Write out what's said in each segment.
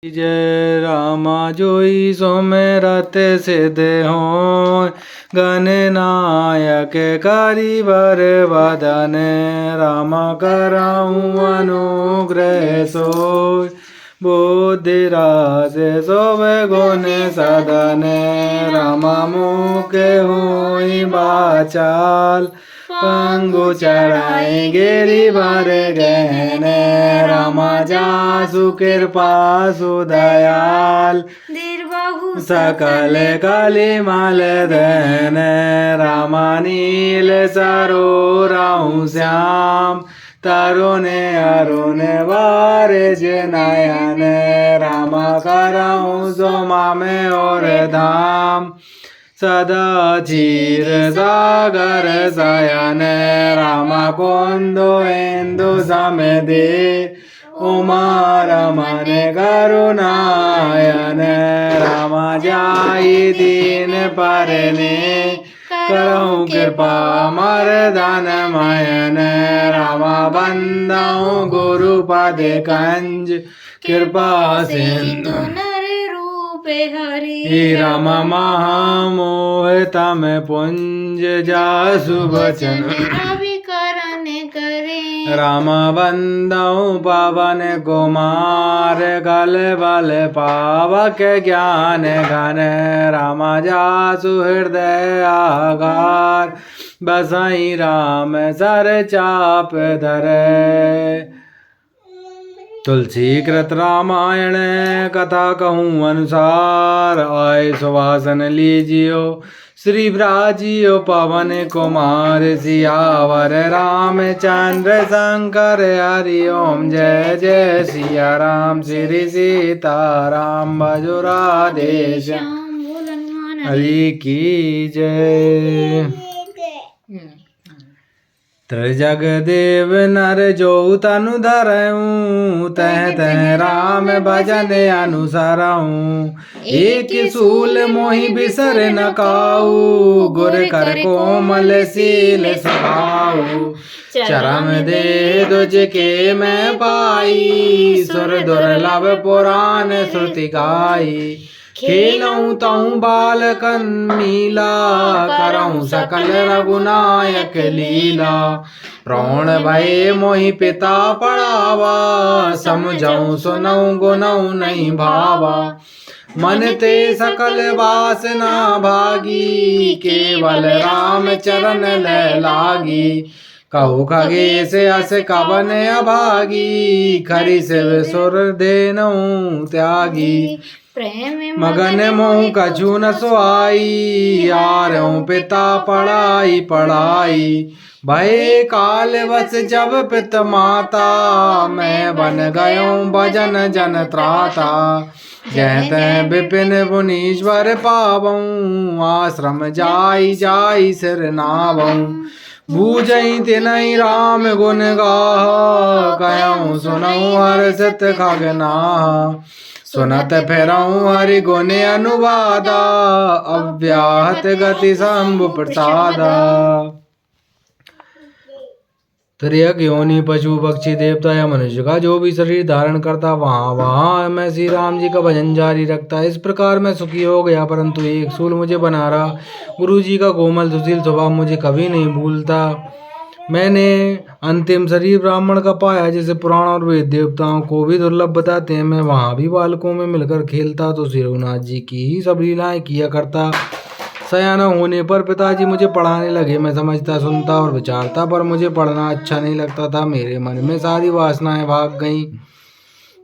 जय रामा जोई सोमेरत सिद्ध हो गणनायक कारिवर वदन राम कराऊं अनुग्रह सोय बुद्धि रास सोव गुण सदन राम मुख हुई बाचाल पंगु चढ़ाई गिरि भर गहन रामा जासु कृपा सुदयाल सकल कलि मल धन रामा नील सरोराहु श्याम तरुण अरुण वारिज नयन रामा कराऊं सोमा में और धाम सदा क्षीर सागर शयन रामा कुंदो इंदु समदे उमा रमन करुणायन रामा जाई दीन परने करऊं कृपा मर्दन मयन रामा बंदाऊं गुरु पद कंज कृपा सिंधु हरि राम महामोह तम पुंज जासु बचन राम बंदऊ पवन कुमार कल बल पावक ज्ञान घन राम जासु हृदय आगार बसाई राम सर चाप धरे तुलसी कृत रामायण कथा कहूँ अनुसार आय सुवासन लीजियो श्री ब्राजियो पवन कुमार सियावर रामचंद्र शंकर हरि ओम जय जय सिया राम श्री सीताराम भजो राधे श्याम हरि की जय। त्रिजग देव नर जो तनु धरऊं तह तह राम भजन अनुसरऊं एक सूल मोहि बिसर न काऊ गुर कर कोमल सील सभाऊ चरम दे दुज के मैं पाई सुर दुर्लभ पुराण श्रुति गाई खेलऊं तऊं बालकन मीला करऊं सकल रघुनायक लीला प्राण भय मोहि पिता पढ़ावा समझऊं सुनऊं गुनऊं नहीं भावा मन ते सकल वासना भागी केवल राम चरण ले लागी कहु खगेश अस कवन अभागी खरि शिव सुर देनऊं त्यागी मगन मोह कछु न सुहाई आरऊं पिता पढ़ाई पढ़ाई भय काल वस जब पित माता मैं बन गयों भजन जन त्राता जय तय विपिन मुनीश्वर पावऊं आश्रम जाई जाई सिर नावऊं बूझई तिनहि राम गुण गाहा कहऊं सुनऊं हर्षित खगनाहा सुनत फिरऊं हरि गुण अनुवादा अव्याहत गति शंभु प्रसादा। त्रियक योनि पशु पक्षी देवता या मनुष्य का जो भी शरीर धारण करता वहाँ मैं श्री राम जी का भजन जारी रखता। इस प्रकार मैं सुखी हो गया, परंतु एक सूल मुझे बना रहा। गुरु जी का कोमल सुशील स्वभाव मुझे कभी नहीं भूलता। मैंने अंतिम शरीर ब्राह्मण का पाया, जिसे पुराण और वेद देवताओं को भी दुर्लभ बताते हैं। मैं वहाँ भी बालकों में मिलकर खेलता तो श्री रघुनाथ जी की ही सब लीलाएं किया करता। सयाना होने पर पिताजी मुझे पढ़ाने लगे। मैं समझता, सुनता और विचारता, पर मुझे पढ़ना अच्छा नहीं लगता था। मेरे मन में सारी वासनाएं भाग गईं,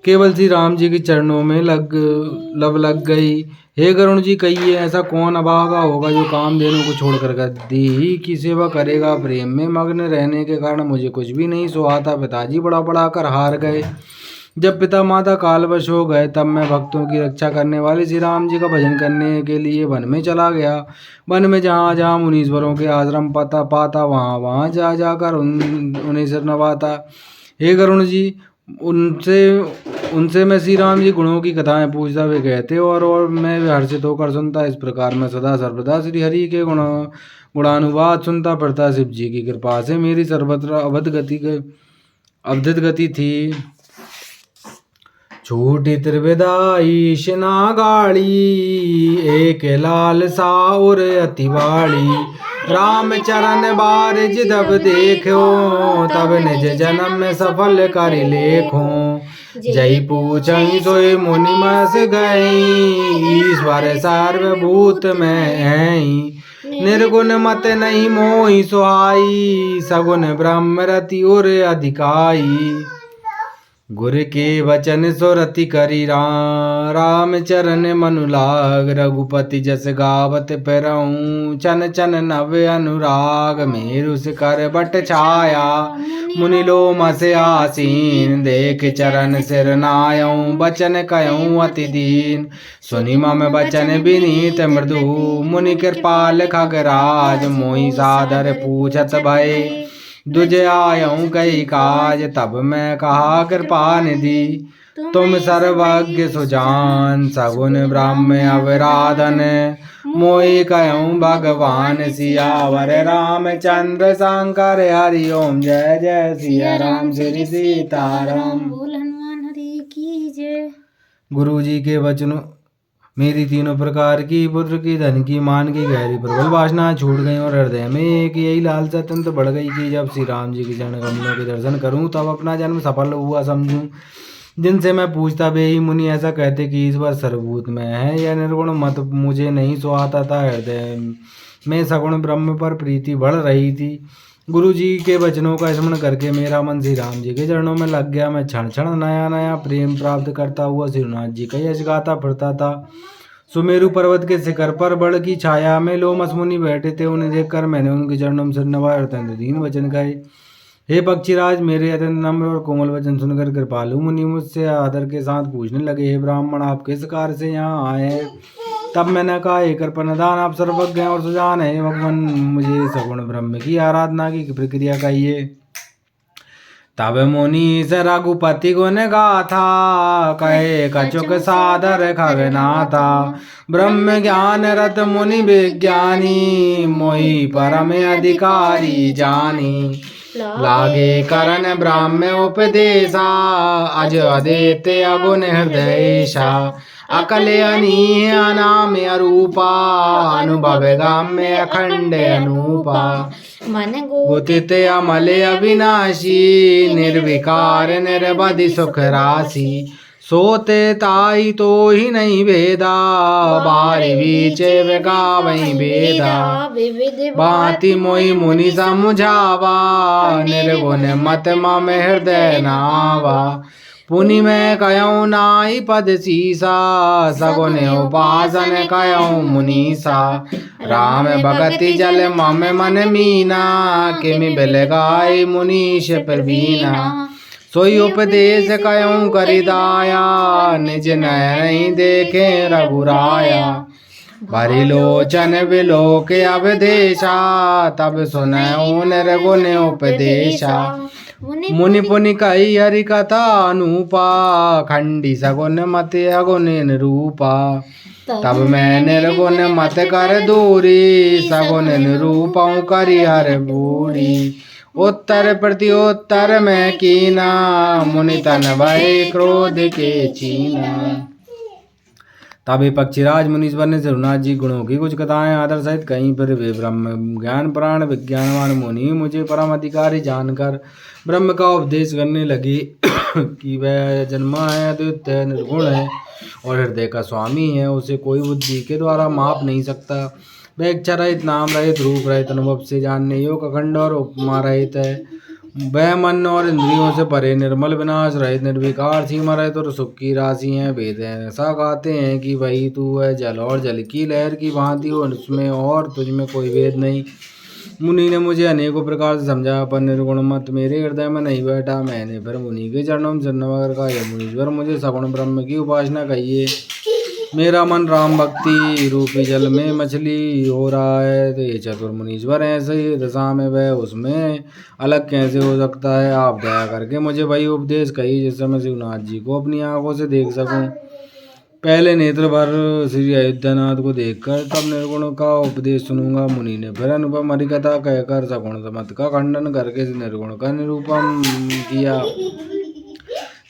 केवल श्री राम जी के चरणों में लग गई। हे गरुण जी, कहिए ऐसा कौन अभागा होगा जो कामधेनु को छोड़कर गद्दी की सेवा करेगा। प्रेम में मग्न रहने के कारण मुझे कुछ भी नहीं सुहाता। पिताजी बड़ा बड़ा कर हार गए। जब पिता माता कालवश हो गए, तब मैं भक्तों की रक्षा करने वाले श्री राम जी का भजन करने के लिए वन में चला गया। वन में जहाँ जहाँ मुनीश्वरों के आश्रम पाता वहाँ जा जाकर उन्हें सिर नवाता। हे गरुण जी, उनसे मैं श्री राम जी गुणों की कथाएं पूछता, वे कहते और मैं हर्षित होकर सुनता। इस प्रकार मैं सदा सर्वदा श्री हरि के गुणानुवाद सुनता पड़ता। शिव जी की कृपा से मेरी सर्वत्र अवध गति थी। छूटी त्रिविदाई शिना गाड़ी, एक लाल सा और अति बाड़ी। राम चरण बारिज जब देखो, तब निज जन्म में सफल कर लेखो। जय पूछई सोई मुनि मस गई, ईश्वर सर्वभूत में है। निर्गुण मत नहीं मोहि सुहाई, सगुण ब्रह्म रति और अधिकाई। गुर के वचन सुरति करी राम चरण मनु लाग। रघुपति जस गावत फिरऊं, चन चन नव अनुराग। मेरु शिखर बट छाया, मुनि लोम से आसीन। देख चरण सिर नायऊं, बचन कयऊं अति दीन। सुनि मम बचन विनीत मृदु, मुनि कृपाल खगराज। मोहि सादर पूछत भय, दुज आयऊं कई काज। तब मैं कहा कृपा निधि, तुम सर्वज्ञ सुजान। सगुन ब्रह्म अवराधन, मोहि कहऊं भगवान। सियावर रामचंद्र शंकर हरि ओम। जय जय सिया राम श्री सीताराम। बोल हनुमान हरि की जय। गुरु जी के वचनों मेरी तीनों प्रकार की, पुत्र की, धन की, मान की गहरी प्रबल वासना छूट गई और हृदय में एक यही लालसा अत्यंत बढ़ गई कि जब श्री राम जी के चरण कमलों के दर्शन करूं तब अपना जन्म सफल हुआ समझूं। जिनसे मैं पूछता बे ही मुनि ऐसा कहते कि ईश्वर सर्वभूत में है। यह निर्गुण मत मुझे नहीं सुहाता था। हृदय में सगुण ब्रह्म पर प्रीति बढ़ रही थी। गुरु जी के वचनों का स्मरण करके मेरा मन श्री राम जी के चरणों में लग गया। मैं क्षण क्षण नया नया प्रेम प्राप्त करता हुआ श्रीनाथ जी का यश गाता फिरता था। सुमेरु पर्वत के शिखर पर बड़ की छाया में लोमस मुनि बैठे थे। उन्हें देखकर मैंने उनके चरणों में सिर नवाया और अत्यंत दीन वचन कहे। हे पक्षीराज, मेरे अत्यंत नम्र और कोमल वचन सुनकर कृपालु मुनि मुझसे आदर के साथ पूछने लगे, हे ब्राह्मण, आप किस कार्य से यहाँ आए हैं? तब मैंने कहा, हे कृपानिधान, आप सर्वज्ञ और सुजान है। भगवान, मुझे सगुण ब्रह्म की आराधना की प्रक्रिया कहिए। तब मुनि से रघुपति गुण गाथा, कहे कछुक सादर खगनाथा। ब्रह्म ज्ञान रत मुनि विज्ञानी, मोहि परम अधिकारी जानी। लागे करन ब्राह्म उपदेशा, अज अदेते अगुण हृदयेशा। अकले अनीय अनाम अरूपा, अनुभव गाम्य अखंड अनूपा। मन गोतित अमल अविनाशी, निर्विकार निर्बधि सुख राशि। सोते ताई तो ही नहीं भेदा, बारी बीचे गावई बेदा। बाती मोहि मुनि समझावा, निर्गुण मत मम हृदय नावा। पुनि मैं कयऊं नाई पद सीसा, सगुन उपासन कयऊं मुनीसा। राम भगति जल मम मन मीना, किमि बिलगाई मुनीश प्रवीणा। सोई उपदेश कयऊं करिदाया, निज नयन देखे रघुराया। भरी लोचन विलोक अवदेशा, तब सुनऊं निर्गुण उपदेशा। मुनि पुनि कही हरि कथा अनूपा, खंडी सगुन मत अगुण निरूपा। तब मैं निर्गुण मत कर दूरी, सगुन निरूपऊं करि हर बूढ़ी। उत्तर प्रत्युत्तर में कीना, मुनि तन भय क्रोध के चीना। तभी पक्षीराज मुनीश्वर ने रघुनाथ जी गुणों की कुछ कथाएं आदर सहित कहीं। फिर वे ब्रह्म ज्ञान प्राण विज्ञानवान मुनि मुझे परम अधिकारी जानकर ब्रह्म का उपदेश करने लगी कि वह जन्मा है, अद्वितीय निर्गुण है और हृदय का स्वामी है। उसे कोई बुद्धि के द्वारा माप नहीं सकता। वह इच्छा रहित, नाम रहित, रूप रहित, अनुभव से जानने योग्य, अखंड और उपमा रहित है। वह मन और इंद्रियों से परे, निर्मल, विनाश रहित, निर्विकार, सीमा रहित और सुख की राशि है। वेद ऐसा कहते हैं कि वही तू है, जल और जल की लहर की भांति हो, उसमें और तुझ में कोई भेद नहीं। मुनि ने मुझे अनेकों प्रकार से समझाया, पर निर्गुण मत मेरे हृदय में नहीं बैठा। मैंने फिर मुनि के चरणों में सिर का, यह मुनीश्वर, मुझे सगुण ब्रह्म की उपासना कहिए। मेरा मन राम भक्ति रूपी जल में मछली हो रहा है। तो ये चतुर मुनीश्वर ऐसे ही दशा में वह उसमें अलग कैसे हो सकता है? आप दया करके मुझे वही उपदेश कही जिससे मैं शिवनाथ जी को अपनी आंखों से देख सकूं। पहले नेत्र भर श्री अयोध्यानाथ को देखकर तब निर्गुण का उपदेश सुनूंगा। मुनि ने फिर अनुपम हरिकथा कहकर सगुण मत का खंडन करके निर्गुण का निरूपण किया।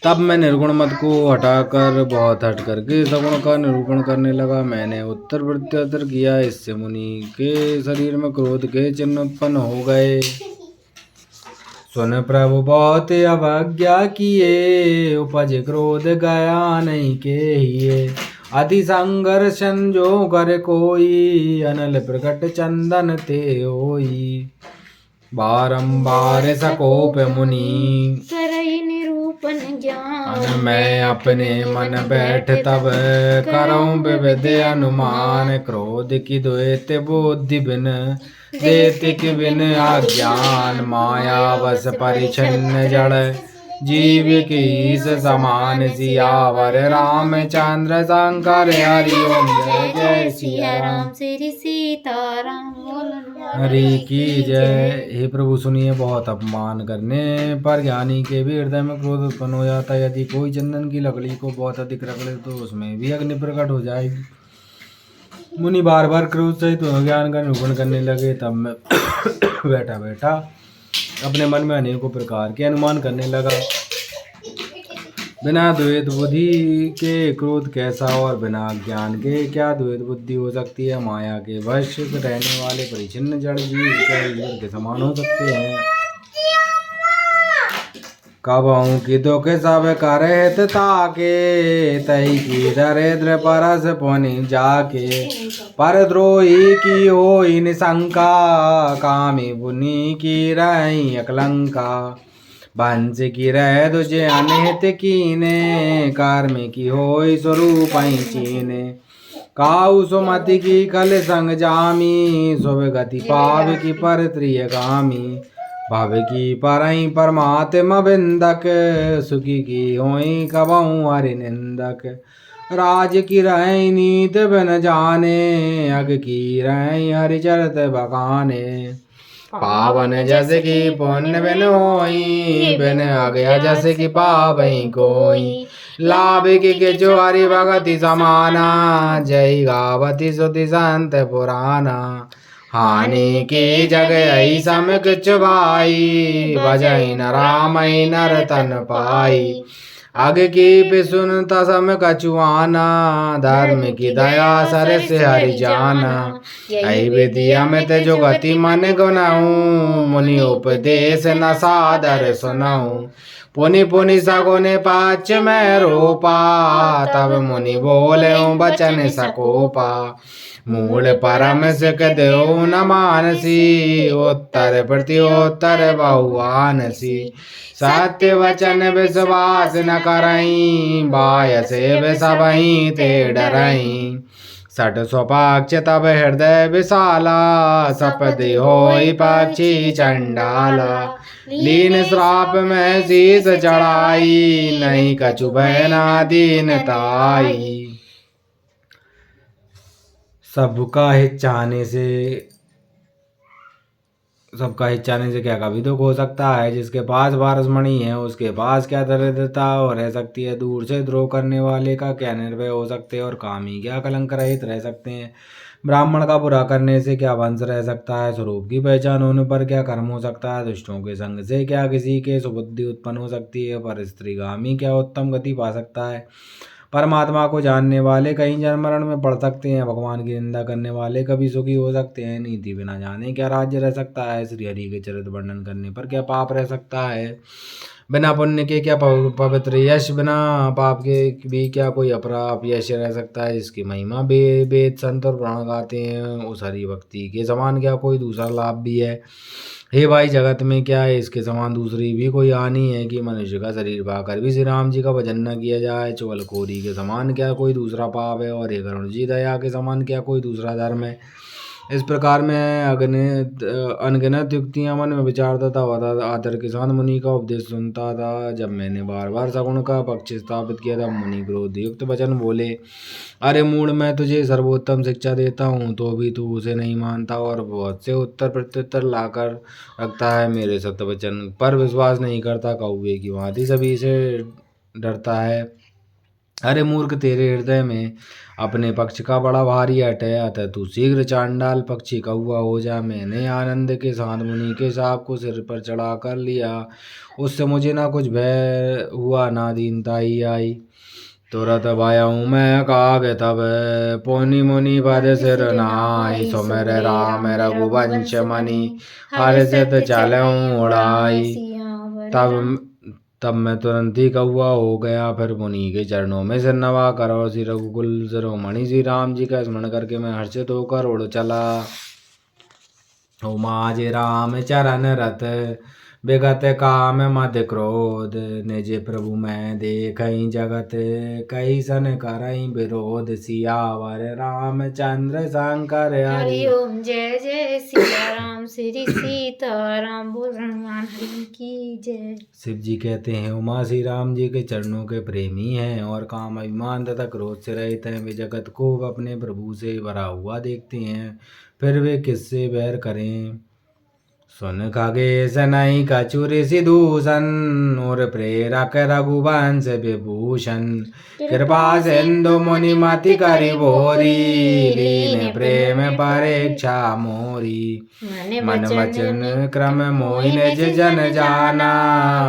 तब मैं निर्गुण मत को हटाकर बहुत हट करके सगुण का निरूपण करने लगा। मैंने उत्तर प्रत्युत्तर किया। इससे मुनि के शरीर में क्रोध के चिन्ह उत्पन्न हो गए। सुन प्रभु बहुत अवज्ञा किए, उपज क्रोध गया नहीं के हिए। अति संघर्षण जो कर कोई, अनल प्रकट चंदन ते होई। बारंबार सकोप मुनि, करई निरूपण ज्ञान। मैं अपने मन बैठ तब, करऊं विविध अनुमान। क्रोध की द्वैत बुद्धि बिन, देतिक बिन अज्ञान। माया बस परिच्छिन्न जड़, जीव की ईस समान। सियावर रामचंद्र शंकर हरि ओम। जय जय सिया राम। श्री सीताराम बोलो। हरि की जय। हे प्रभु सुनिए, बहुत अपमान करने पर ज्ञानी के भी हृदय में क्रोध उत्पन्न हो जाता है। यदि कोई चंदन की लकड़ी को बहुत अधिक रख ले तो उसमें भी अग्नि प्रकट हो जाएगी। मुनि बार बार क्रोध सहित ज्ञान का निरूपण करने लगे। तब मैं बैठा बैठा अपने मन में अनेकों प्रकार के अनुमान करने लगा। बिना द्वैत बुद्धि के क्रोध कैसा, और बिना ज्ञान के क्या द्वैत बुद्धि हो सकती है। माया के वश रहने वाले परिच्छिन्न जड़ जीव ईश्वर के समान हो सकते हैं। कबहू की दुख सब करहित ताके, तही की दरिद्र परस पुनि जाके। पर द्रोही की होई निशंका, कामी पुनि की रही अकलंका। वंश की रह तुझे अनहित कीने, कर्म की होई स्वरूप चीने। काऊ सुमति की कल संग जामी, शुभ गति पाव की पर त्रियगामी। भव की परई परमात्मा बिंदक, सुखी की होई कबहू हरि निंदक। राज की रही नीत बिन जाने, अग की रही हरिचरत बखाने। पावन जस की पुण्य बिन होई, बिन आज्ञा जस की पावई कोई। लाभ की जो हरि भगति समाना, जय गावती सुति संत पुराना। हानि की जग आई सम कुछ भाई, भजई न रामई नर तन पाई। अग की पिसुन तसम कछुआना, धर्म की दया सर से हरि जाना। ऐ विधि अमित जो गति मन गुनाऊं, मुनि उपदेश न सादर सुनाऊं। पुनि पुनि सगुन पाच में रोपा, तब मुनि बोले बचन सकोपा। मूल परम सिख देव न मानसी, उत्तर प्रत्युत्तर बहुआनसी। सत्य वचन विश्वास न करई, बाय से सबही ते डरई। सठ स्वपाक्ष तब हृदय विशाला, सपदि होई पक्षी चंडाला। लीन श्राप में शीस चढ़ाई, नहीं कछु बहना दीनताई। सबका हित चाहने से क्या कभी दुख हो सकता है। जिसके पास पारसमणि है उसके पास क्या दरिद्रता और रह सकती है। दूर से द्रोह करने वाले का क्या निर्भय हो सकते हैं, और कामी क्या कलंक रहित रह सकते हैं। ब्राह्मण का बुरा करने से क्या वंश रह सकता है। स्वरूप की पहचान होने पर क्या कर्म हो सकता है। दुष्टों के संग से क्या किसी के सुबुद्धि उत्पन्न हो सकती है। पर स्त्रीगामी क्या उत्तम गति पा सकता है। परमात्मा को जानने वाले कहीं जन्म मरण में पड़ सकते हैं। भगवान की निंदा करने वाले कभी सुखी हो सकते हैं। नीति बिना जाने क्या राज्य रह सकता है। श्री हरि के चरित्र वर्णन करने पर क्या पाप रह सकता है। बिना पुण्य के क्या पवित्र यश, बिना पाप के भी क्या कोई अपराप यश रह सकता है। इसकी महिमा वेद संत और पुराण गाते हैं। उस हरि भक्ति के समान क्या कोई दूसरा लाभ भी है। हे भाई, जगत में क्या है इसके समान दूसरी भी कोई हानि है कि मनुष्य का शरीर पाकर भी श्री राम जी का भजन न किया जाए। चुगलखोरी के समान क्या कोई दूसरा पाप है, और हे करुण जी, दया के समान क्या कोई दूसरा धर्म है। इस प्रकार मैं अनगिनत युक्तियां मन में विचारता था। आदर के साथ मुनि का उपदेश सुनता था। जब मैंने बार बार सगुण का पक्ष स्थापित किया तब मुनि क्रोध युक्त वचन बोले, अरे मूढ़, मैं तुझे सर्वोत्तम शिक्षा देता हूँ तो भी तू उसे नहीं मानता, और बहुत से उत्तर प्रत्युत्तर लाकर रखता है। मेरे सत्य वचन पर विश्वास नहीं करता। कौवे की भांति सभी से डरता है। अरे मूर्ख, तेरे हृदय में अपने पक्ष का बड़ा भारी हट है, अतः तू शीघ्र चांडाल पक्षी कौवा हो जा। मैंने आनंद के साथ मुनि के सांप को सिर पर चढ़ा कर लिया। उससे मुझे ना कुछ भय हुआ ना दीनता ही आई। तुरत आया हूँ मैं काग तब, पोनी मुनि पद सिर नाई। सो मेरे राम रघुवंश मणि, हर सित चलऊँ उड़ाई। तब मैं तुरंत ही कौवा हो गया, फिर मुनि के चरणों में सिर नवा कर और श्री रघुकुल शिरोमणि श्री राम जी का स्मरण करके मैं हर्षित होकर उड़ चला। माजे राम चरण रत, विगत काम मद क्रोध। निज प्रभु मैं देखई जगत, कई सन करई विरोध। सियावर रामचंद्र शंकर हरि ओम। जय जय सिया राम, श्री सीताराम। बोल हनुमान हरि की जय। शिव जी कहते हैं, उमा श्री राम जी के चरणों के प्रेमी हैं और काम अभिमान तथा क्रोध से रहित हैं। वे जगत को अपने प्रभु से भरा हुआ देखते हैं, फिर वे किससे बैर करें। सुन खगेश नहीं कछु ऋषि दूषण, और प्रेरक रघुवंश विभूषण। कृपा सिंधु मुनि मति करि भोरी, लीन प्रेम परीक्षा मोरी। मन वचन क्रम मोहि निज जन जाना,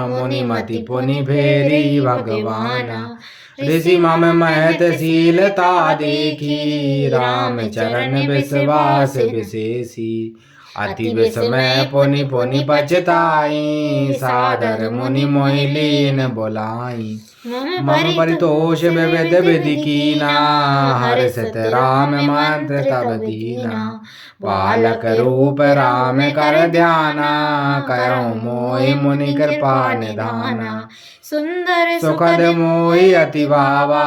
मुनि मति पुनि फेरी भगवाना। ऋषि मम महतशीलता देखी, राम चरण विश्वास विशेषी। अति विस्मय पुनि पुनि पछताई, सादर मुनि मोहि लीन बोलाई। मम परितोष विविध विधि कीना, हर्षित राम मंत्र तब दीना। बालक रूप राम कर ध्याना, करो मोहि मुनि कृपा निधाना। सुंदर सुखद मोहि अति भावा,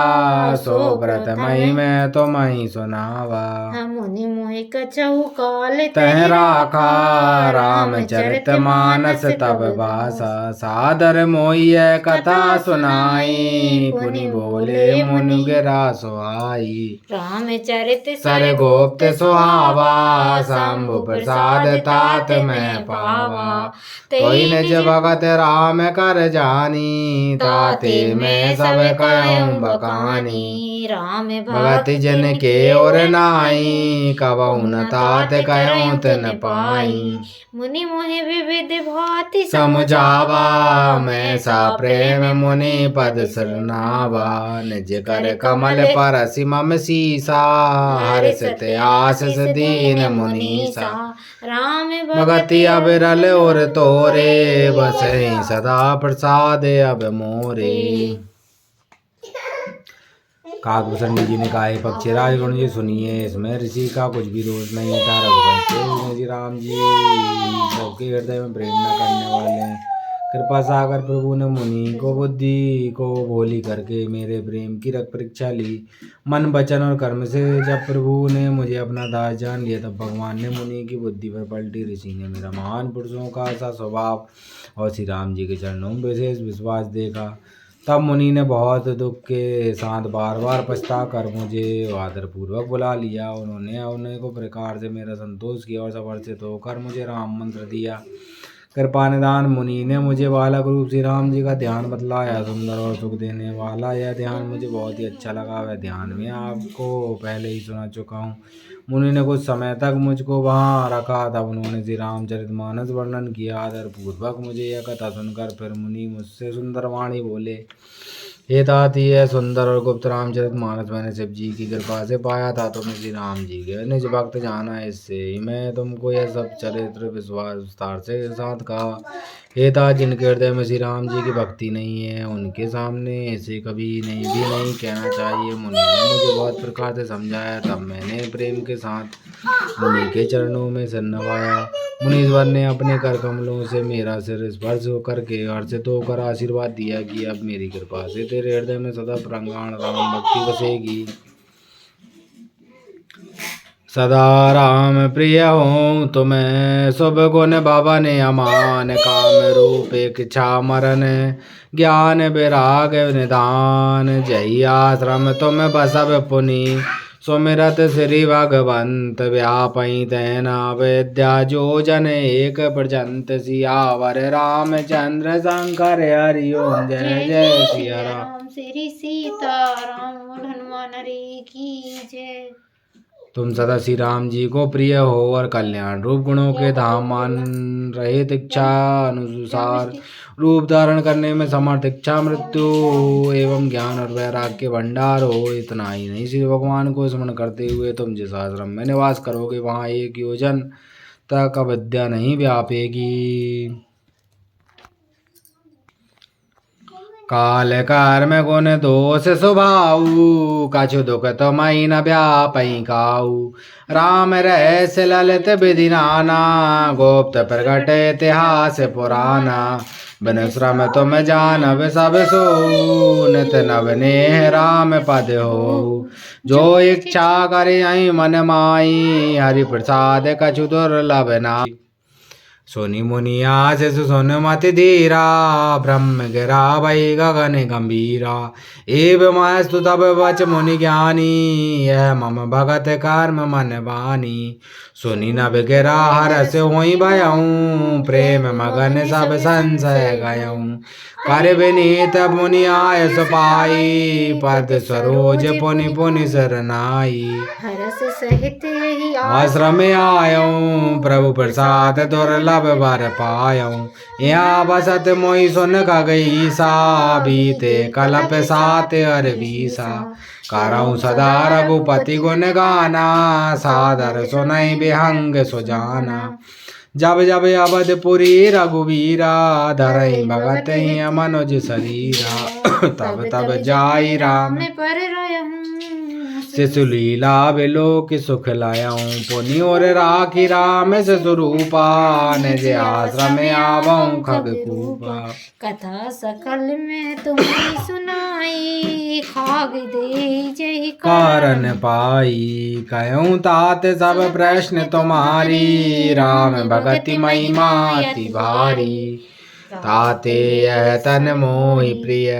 सो व्रत मई मैं तो मई सुनावा। मुनि मोहि कछहु काल तह राखा, रामचरित मानस तब बासा। सादर मोहि कथा सुनाई, पुनि बोले मुनि गिरा सुहाई। रामचरित सर गोप्त सुहावा, शंभु प्रसाद तात मैं पावा। तोहि निज भगत राम कर जानी, ताते मैं सब कहूँ बखानी। राम भगत जन के और नाई, कबहु न तात कहूँ तिन पाई। मुनि मोहि विविध भांति समझावा, मैं सा प्रेम मुनि पद सरनावा। निज कर कमल परसि मम सीसा, हर्षित आशीष दीन मुनीसा। राम भगति अविरल और तोरे, बसहि सदा प्रसाद अब मोरे। काकभूषण जी ने कहा, हे पक्षी राजगुण जी सुनिए, इसमें ऋषि का कुछ भी दोष नहीं था। रघुवंश जी राम जी सबके हृदय में प्रेरणा करने वाले हैं। कृपा सागर प्रभु ने मुनि को बुद्धि को भोली करके मेरे प्रेम की रख परीक्षा ली। मन वचन और कर्म से जब प्रभु ने मुझे अपना दास जान लिया, तब भगवान ने मुनि की बुद्धि पर पलटी। ऋषि ने मेरा महान पुरुषों का सा स्वभाव और श्री राम जी के चरणों में विशेष विश्वास देखा। तब मुनि ने बहुत दुख के साथ बार बार पछता कर मुझे आदरपूर्वक बुला लिया। उन्होंने अनेकों प्रकार से मेरा संतोष किया और समर्थित होकर मुझे राम मंत्र दिया। कृपा निदान मुनि ने मुझे बालक रूप श्री राम जी का ध्यान बतलाया। सुंदर और सुख देने वाला यह ध्यान मुझे बहुत ही अच्छा लगा। वह ध्यान में आपको पहले ही सुना चुका हूँ। मुनि ने कुछ समय तक मुझको वहाँ रखा, तब उन्होंने श्री रामचरितमानस वर्णन किया। आदरपूर्वक मुझे यह कथा सुनकर फिर मुनि मुझसे सुंदर वाणी बोले, हे तात, यह सुंदर और गुप्त रामचरितमानस मैंने शिव जी की कृपा से पाया था। तुमने श्री राम जी के निज भक्त जाना, इससे ही मैं तुमको यह सब चरित्र विस्तार से साथ कहा। हे तात, जिनके हृदय में श्री राम जी की भक्ति नहीं है, उनके सामने ऐसे कभी नहीं कहना चाहिए। मुनि ने मुझे बहुत प्रकार से समझाया, तब मैंने प्रेम के साथ मुनि के चरणों में सिर नवाया। मुनीश्वर ने अपने कर कमलों से मेरा सिर स्पर्श करके हर्षित होकर आशीर्वाद दिया कि अब मेरी कृपा से तेरे हृदय में सदा प्रगाढ़ राम भक्ति बसेगी। सदा राम प्रिय हूँ तुम्हें, शुभ गुण भवन अमान। काम रूप इच्छा मरण, ज्ञान विराग निधान। जय आश्रम तुम बसव पुनि, सुमिरत श्री भगवंत। व्यापई तैना विद्या जो जन एक प्रजंत। सियावर रामचंद्र शंकर हरि ओम। जय जय सिया राम। श्री सीताराम बोल हनुमान हरि की जय। तुम सदा श्री राम जी को प्रिय हो और कल्याण रूप गुणों के धाम मान रहे इच्छा अनुसार रूप धारण करने में समर्थ इच्छा मृत्यु एवं ज्ञान और वैराग्य के भंडार हो। इतना ही नहीं, श्री भगवान को स्मरण करते हुए तुम जिस आश्रम में निवास करोगे वहाँ 1 योजन तक अविद्या नहीं व्यापेगी। काल कर्म गुण दोष स्वभाव कछु दुख तुमहि न व्यापई काऊ। राम रहस्य ललित विधि नाना गुप्त प्रगट इतिहास पुराना। बिन श्रम तुम जानब सब सो नित नवनेह राम पद हो। जो इच्छा करे मन माई हरि प्रसाद कछु दुर्लभ नाई। सोनी मुनि आशीष सुन मति धीरा ब्रह्म गिरा भई गगन गंभीरा। एवं अस्तु तब वच मुनि ज्ञानी यह मम भगत कर्म मन बानी। सुनी नभ गिरा हरस होई भयऊँ प्रेम मगन सब संशय गयऊँ। कर विनीत मुनि आयस पाई पद सरोज पुनि पुनि शरनाई। हरस सहित यही आश्रम आयऊँ प्रभु प्रसाद दुर्लभ वर पायऊँ। यहाँ बसत मोहि सुन खगईसा बीते कलप सात अरबीसा। करऊँ सदा रघुपति गुण गाना सादर सुनई विहंग सुजाना। जब जब अवधपुरी रघुवीरा धरई भगत ही मनुज शरीरा। तब तब जाई राम पर रोयहूँ शिशु लीला विलोक सुख लायऊँ। पुनि और राखी राम शिशुरूपा निज आश्रम आवऊँ खगकूपा। कथा सकल में तुम्हें सुनाई खाग दे जय कारण पाई। कहूँ तात सब प्रश्न तुम्हारी राम भगति महिमा अति भारी। ताते यह तन मोहि प्रिय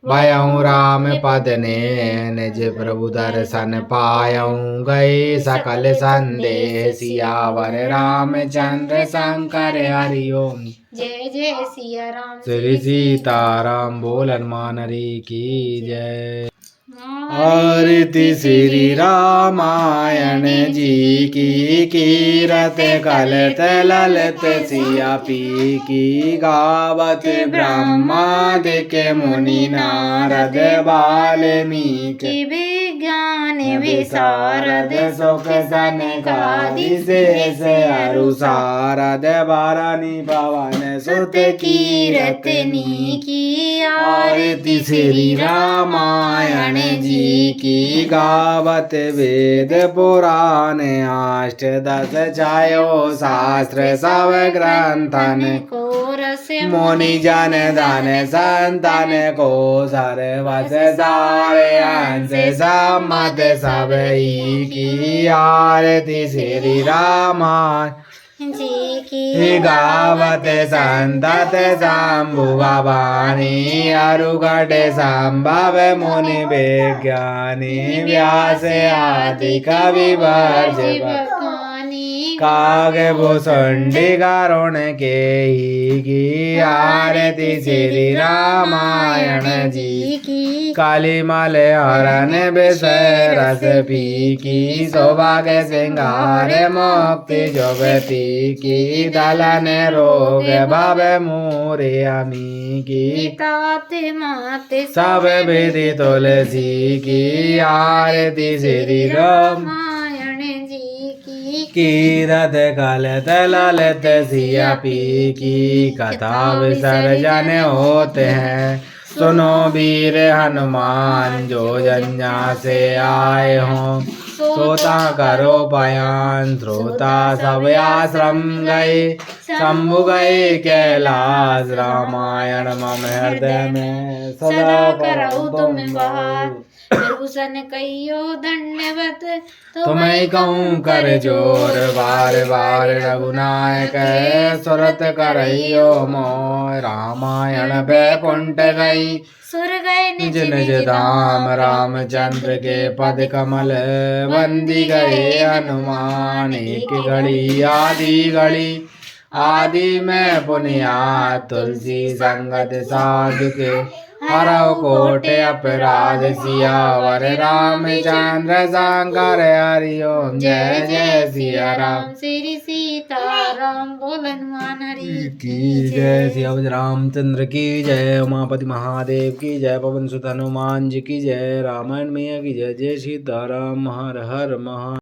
भयऊँ राम पद ने निज प्रभु दर्शन पायऊँ। गए सकल संदेह सियावर रामचंद्र शंकर हरि ओम। जय जय सिया राम श्री सीताराम बोल हनुमान हरि की जय। आरती श्री रामायण जी की कीरत कलत ललित सिया पी की। गावत ब्रह्मादिक मुनि नारद वाल्मीकि विज्ञान विशारद सुख सनकादि शेष अरु सारद बारानी पवन सुत कीरतनी की। आरती श्री रामायण जी की। गावत वेद पुराण अष्टदश छायो शास्त्र सब ग्रंथन को रस मुनि जन धन संतन को सर्वस सारे अंश सम्मत सब ही की। आरती श्री रामायण जी की। गावत संतत शंभु भवानी अरुगढ़ संभव मुनि विज्ञानी। व्यास आदि कवि वर्ज काग भूषुंडी करुण के ही की। आरती श्री रामायण जी की। काली मल हरण विषय रस पी की। सौभाग्य सिंगार मुक्ति जुगती की। दलन रोग भव मोरे अमी की। तात मात सब विधि तुलसी की। आरती श्री राम रामायण जी की। कीरत कलत ललित सिया पी की। कथा विसर्जन होते हैं सुनो वीर हनुमान। जो जन्या से आए हों सोता करो बयान। श्रोता सब आश्रम गए शंभु गए कैलाश। रामायण मम हृदय में सदा करऊ तुम बहार। प्रभुसन कहियो दंडवत तुम्हें कहूँ कर जोर बार बार। रघुनायक सुरत करइयो मोय। रामायण बैकुंठ गई सुर गए निज निज धाम। रामचंद्र के पद कमल बंदी गए हनुमान। एक घड़ी आदि में पुनिया तुलसी संगत साधु के हरौ कोट अपराध सियावर रामचंद्र शंकर हरि ओम। जय जय सिया राम श्री सीताराम बोल हनुमान हरि की जय। सियावर रामचंद्र की जय। उमापति महादेव की जय। पवन सुत हनुमान जी की जय। रामायण मैया की जय। जय सीताराम। हर हर महा